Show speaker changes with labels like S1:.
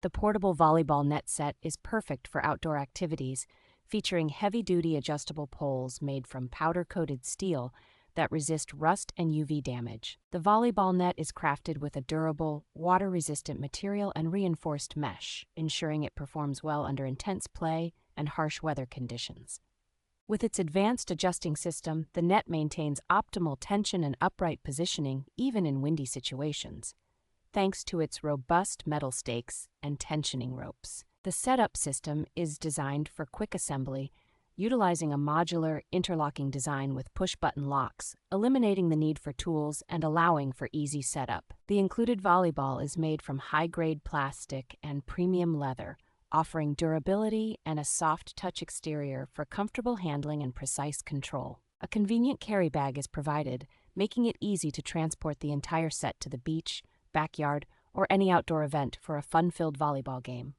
S1: The Portable Volleyball Net Set is perfect for outdoor activities, featuring heavy-duty adjustable poles made from powder-coated steel that resist rust and UV damage. The volleyball net is crafted with a durable, water-resistant material and reinforced mesh, ensuring it performs well under intense play and harsh weather conditions. With its advanced adjusting system, the net maintains optimal tension and upright positioning even in windy situations, thanks to its robust metal stakes and tensioning ropes. The setup system is designed for quick assembly, utilizing a modular, interlocking design with push-button locks, eliminating the need for tools and allowing for easy setup. The included volleyball is made from high-grade plastic and premium leather, offering durability and a soft-touch exterior for comfortable handling and precise control. A convenient carry bag is provided, making it easy to transport the entire set to the beach, backyard, or any outdoor event for a fun-filled volleyball game.